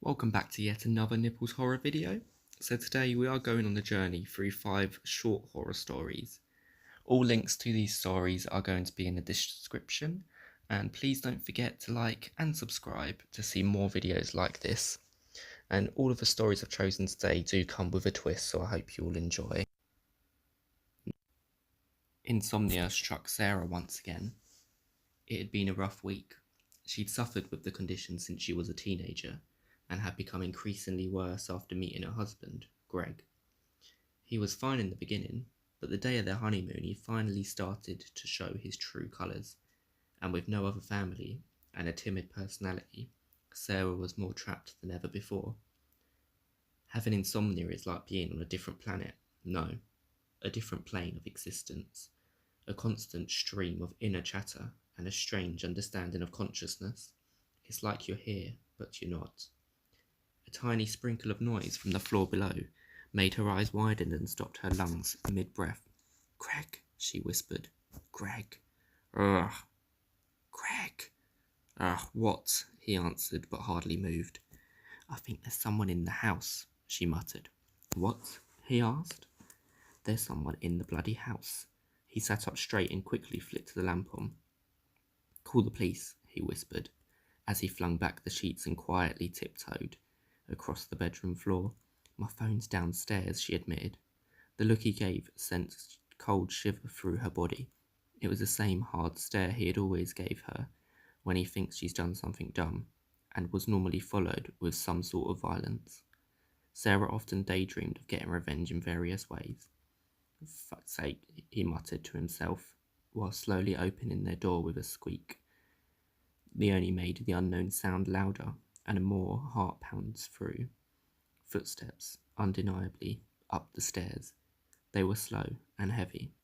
Welcome back to yet another Nipples Horror video. So today we are going on a journey through 5 short horror stories. All links to these stories are going to be in the description, and please don't forget to like and subscribe to see more videos like this. And all of the stories I've chosen today do come with a twist, so I hope you all enjoy. Insomnia struck Sarah once again. It had been a rough week. She'd suffered with the condition since she was a teenager, and had become increasingly worse after meeting her husband, Greg. He was fine in the beginning, but the day of their honeymoon he finally started to show his true colours, and with no other family and a timid personality, Sarah was more trapped than ever before. Having insomnia is like being on a different planet. No, a different plane of existence. A constant stream of inner chatter and a strange understanding of consciousness. It's like you're here, but you're not. A tiny sprinkle of noise from the floor below made her eyes widen and stopped her lungs mid-breath. "Greg," she whispered. "Greg. Ugh. Greg." "Ugh, what?" he answered, but hardly moved. "I think there's someone in the house," she muttered. "What?" he asked. "There's someone in the bloody house." He sat up straight and quickly flicked the lamp on. "Call the police," he whispered, as he flung back the sheets and quietly tiptoed across the bedroom floor. "My phone's downstairs," she admitted. The look he gave sent a cold shiver through her body. It was the same hard stare he had always gave her when he thinks she's done something dumb, and was normally followed with some sort of violence. Sarah often daydreamed of getting revenge in various ways. "For fuck's sake," he muttered to himself, while slowly opening their door with a squeak. They only made the unknown sound louder, and more heart pounds through. Footsteps, undeniably, up the stairs. They were slow and heavy.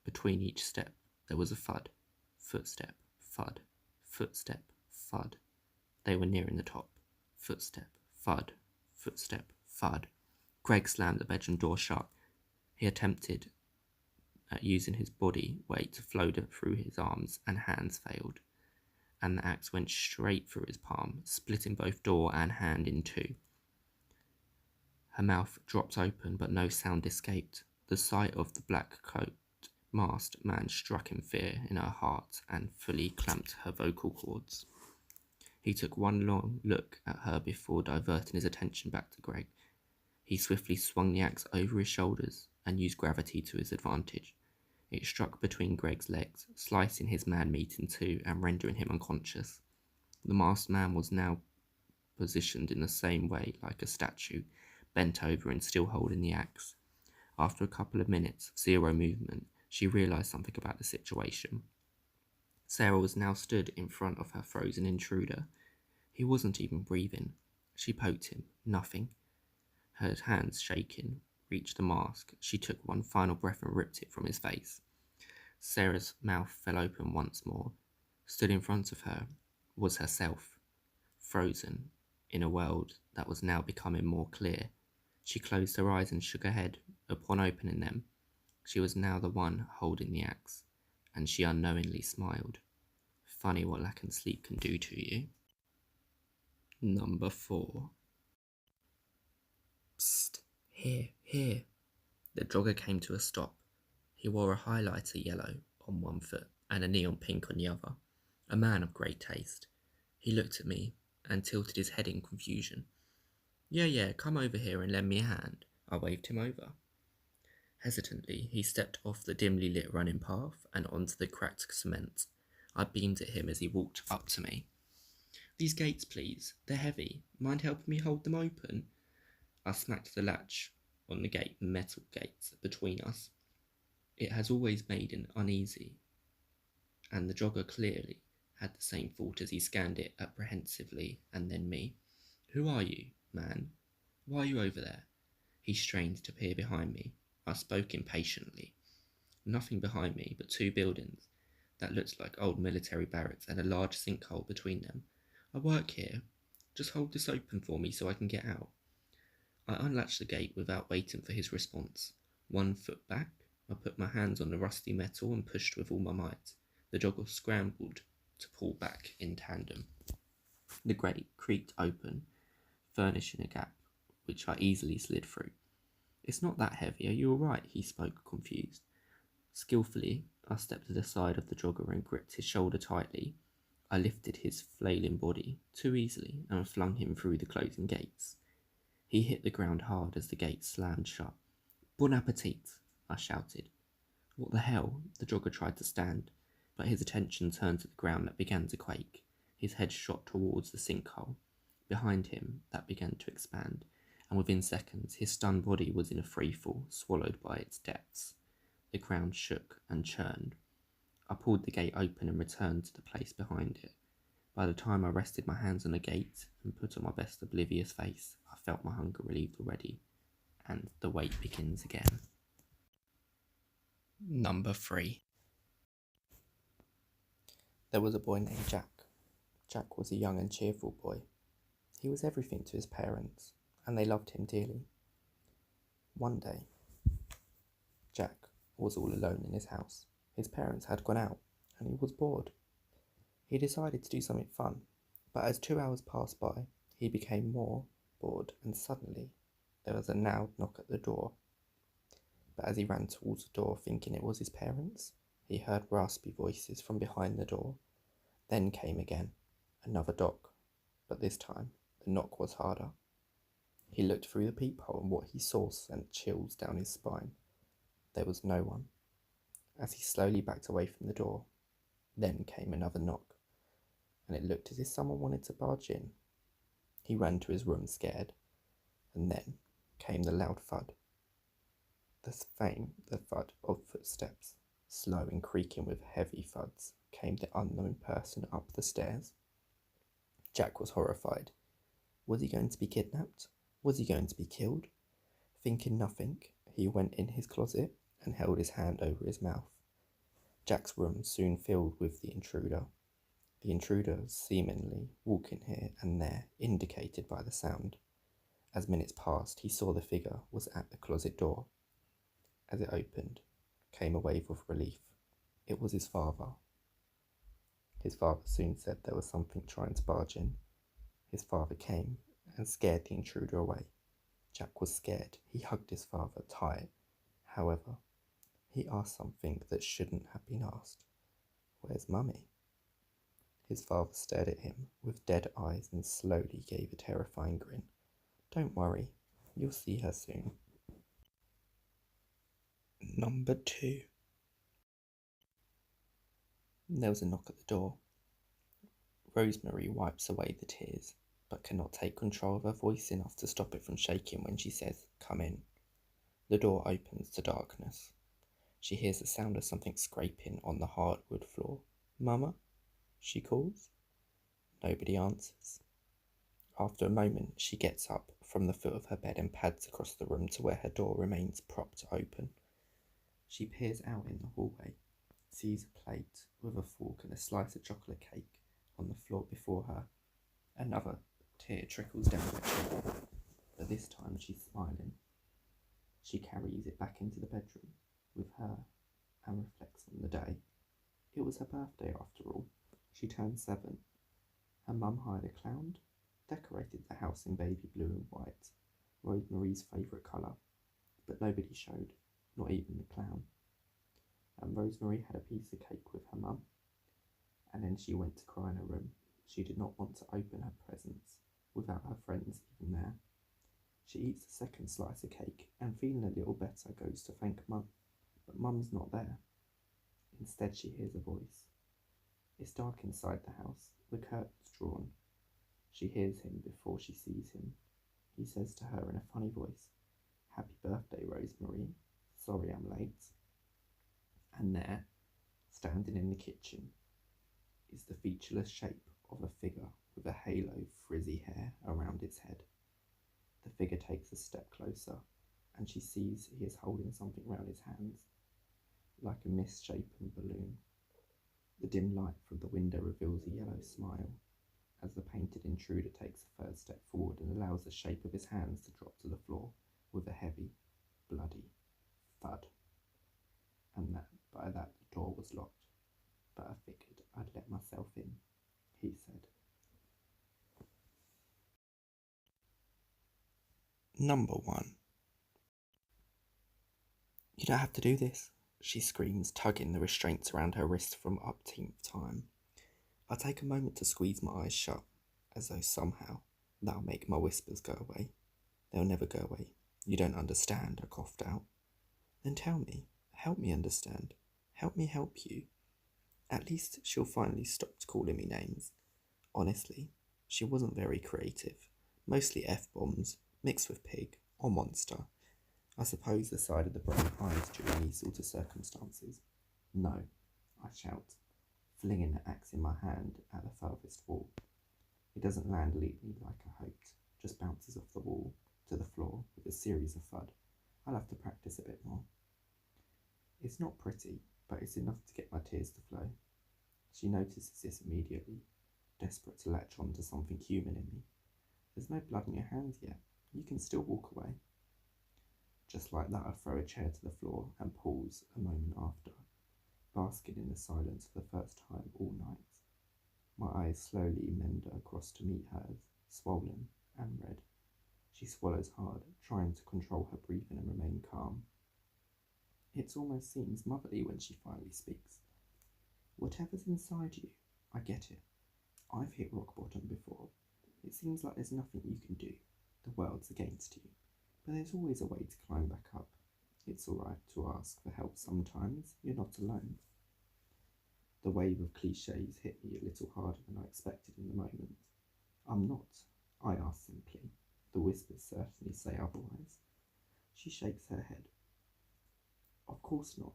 Between each step there was a thud. Footstep, thud, footstep, thud. They were nearing the top. Footstep, thud, footstep, thud. Greg slammed the bedroom door shut. He attempted at using his body weight to float it through his arms, and hands failed, and the axe went straight through his palm, splitting both door and hand in two. Her mouth dropped open, but no sound escaped. The sight of the black coat masked man struck in fear in her heart and fully clamped her vocal cords. He took one long look at her before diverting his attention back to Greg. He swiftly swung the axe over his shoulders and used gravity to his advantage. It struck between Greg's legs, slicing his man meat in two and rendering him unconscious. The masked man was now positioned in the same way, like a statue, bent over and still holding the axe. After a couple of minutes of zero movement, she realised something about the situation. Sarah was now stood in front of her frozen intruder. He wasn't even breathing. She poked him. Nothing. Her hands shaking reached the mask. She took one final breath and ripped it from his face. Sarah's mouth fell open once more. Stood in front of her was herself, frozen in a world that was now becoming more clear. She closed her eyes and shook her head. Upon opening them, she was now the one holding the axe, and she unknowingly smiled. Funny what lack of sleep can do to you. Number 4. Psst, here. The jogger came to a stop. He wore a highlighter yellow on one foot and a neon pink on the other. A man of great taste. He looked at me and tilted his head in confusion. Yeah, come over here and lend me a hand." I waved him over. Hesitantly, he stepped off the dimly lit running path and onto the cracked cement. I beamed at him as he walked up to me. "These gates, please. They're heavy. Mind helping me hold them open?" I smacked the latch on the metal gate between us. It has always made him uneasy, and the jogger clearly had the same thought as he scanned it apprehensively, and then me. "Who are you, man? Why are you over there?" He strained to peer behind me. I spoke impatiently. Nothing behind me but 2 buildings that looked like old military barracks and a large sinkhole between them. "I work here. Just hold this open for me so I can get out." I unlatched the gate without waiting for his response. 1 foot back, I put my hands on the rusty metal and pushed with all my might. The jogger scrambled to pull back in tandem. The grate creaked open, furnishing a gap, which I easily slid through. "It's not that heavy, are you all right?" he spoke, confused. Skillfully, I stepped to the side of the jogger and gripped his shoulder tightly. I lifted his flailing body too easily and flung him through the closing gates. He hit the ground hard as the gates slammed shut. "Bon appetit!" I shouted. "What the hell?" The jogger tried to stand, but his attention turned to the ground that began to quake. His head shot towards the sinkhole. Behind him, that began to expand, and within seconds his stunned body was in a freefall, swallowed by its depths. The ground shook and churned. I pulled the gate open and returned to the place behind it. By the time I rested my hands on the gate and put on my best oblivious face, I felt my hunger relieved already, and the wait begins again. Number 3. There was a boy named Jack. Jack was a young and cheerful boy. He was everything to his parents, and they loved him dearly. One day, Jack was all alone in his house. His parents had gone out, and he was bored. He decided to do something fun, but as 2 hours passed by, he became more bored, and suddenly there was a loud knock at the door. But as he ran towards the door, thinking it was his parents, he heard raspy voices from behind the door. Then came again another knock, but this time the knock was harder. He looked through the peephole, and what he saw sent chills down his spine. There was no one. As he slowly backed away from the door, then came another knock, and it looked as if someone wanted to barge in. He ran to his room scared, and then came the loud thud. The thud of footsteps, slow and creaking with heavy thuds, came the unknown person up the stairs. Jack was horrified. Was he going to be kidnapped? Was he going to be killed? Thinking nothing, he went in his closet and held his hand over his mouth. Jack's room soon filled with the intruder. The intruder seemingly walking here and there, indicated by the sound. As minutes passed, he saw the figure was at the closet door. As it opened, came a wave of relief. It was his father. His father soon said there was something trying to barge in. His father came and scared the intruder away. Jack was scared. He hugged his father tight. However, he asked something that shouldn't have been asked. "Where's Mummy?" His father stared at him with dead eyes and slowly gave a terrifying grin. "Don't worry, you'll see her soon." Number 2. There was a knock at the door. Rosemary wipes away the tears, but cannot take control of her voice enough to stop it from shaking when she says, "Come in." The door opens to darkness. She hears the sound of something scraping on the hardwood floor. "Mama?" she calls. Nobody answers. After a moment, she gets up from the foot of her bed and pads across the room to where her door remains propped open. She peers out in the hallway, sees a plate with a fork and a slice of chocolate cake on the floor before her. Another tear trickles down her cheek, but this time she's smiling. She carries it back into the bedroom with her and reflects on the day. It was her birthday after all. She turned 7. Her mum hired a clown, decorated the house in baby blue and white, Rosemary's favourite colour, but nobody showed, not even the clown. And Rosemary had a piece of cake with her mum, and then she went to cry in her room. She did not want to open her presents without her friends even there. She eats the second slice of cake and, feeling a little better, goes to thank Mum, but Mum's not there. Instead, she hears a voice. It's dark inside the house, the curtains drawn. She hears him before she sees him. He says to her in a funny voice, "Happy birthday, Rosemary. Sorry I'm late." And there, standing in the kitchen, is the featureless shape of a figure with a halo of frizzy hair around its head. The figure takes a step closer, and she sees he is holding something round his hands, like a misshapen balloon. The dim light from the window reveals a yellow smile, as the painted intruder takes a third step forward and allows the shape of his hands to drop to the floor with a heavy, bloody thud. And by that the door was locked, but I figured I'd let myself in, he said. Number 1. You don't have to do this, she screams, tugging the restraints around her wrist from umpteenth time. I take a moment to squeeze my eyes shut, as though somehow that'll make my whispers go away. They'll never go away. You don't understand, I coughed out. Then tell me. Help me understand. Help me help you. At least she'll finally stop calling me names. Honestly, she wasn't very creative. Mostly F-bombs, mixed with pig or monster. I suppose the side of the brain eyes during these sort of circumstances. No, I shout, flinging the axe in my hand at the furthest wall. It doesn't land neatly like I hoped, just bounces off the wall to the floor with a series of thud. I'll have to practice a bit more. It's not pretty, but it's enough to get my tears to flow. She notices this immediately, desperate to latch on to something human in me. There's no blood in your hands yet. You can still walk away. Just like that, I throw a chair to the floor and pause a moment after, basking in the silence for the first time all night. My eyes slowly meander across to meet hers, swollen and red. She swallows hard, trying to control her breathing and remain calm. It almost seems motherly when she finally speaks. Whatever's inside you, I get it. I've hit rock bottom before. It seems like there's nothing you can do. The world's against you. But there's always a way to climb back up. It's alright to ask for help sometimes. You're not alone. The wave of cliches hit me a little harder than I expected in the moment. I'm not, I ask simply. The whispers certainly say otherwise. She shakes her head. Of course not.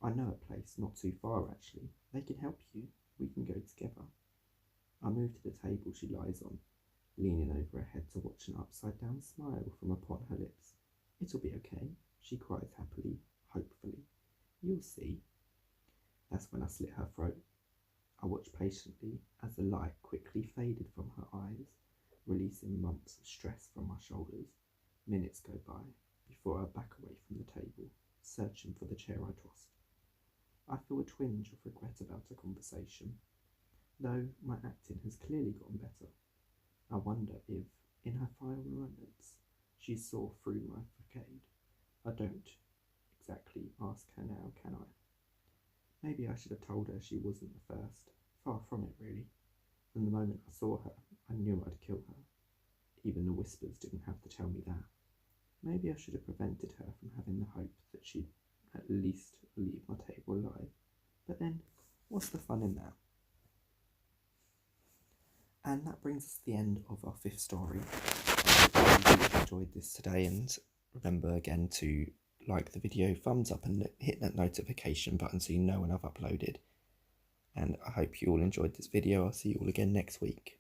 I know a place not too far actually. They can help you. We can go together. I move to the table she lies on, leaning over her head to watch an upside-down smile from upon her lips. It'll be okay, she cries happily, hopefully. You'll see. That's when I slit her throat. I watched patiently as the light quickly faded from her eyes, releasing months of stress from my shoulders. Minutes go by before I back away from the table, searching for the chair I tossed. I feel a twinge of regret about the conversation, though my acting has clearly gotten better. I wonder if, in her final moments, she saw through my facade. I don't exactly ask her now, can I? Maybe I should have told her she wasn't the first. Far from it, really. From the moment I saw her, I knew I'd kill her. Even the whispers didn't have to tell me that. Maybe I should have prevented her from having the hope that she'd at least leave my table alive. But then, what's the fun in that? And that brings us to the end of our 5th story. I hope you enjoyed this today, and remember again to like the video, thumbs up, and hit that notification button so you know when I've uploaded. And I hope you all enjoyed this video. I'll see you all again next week.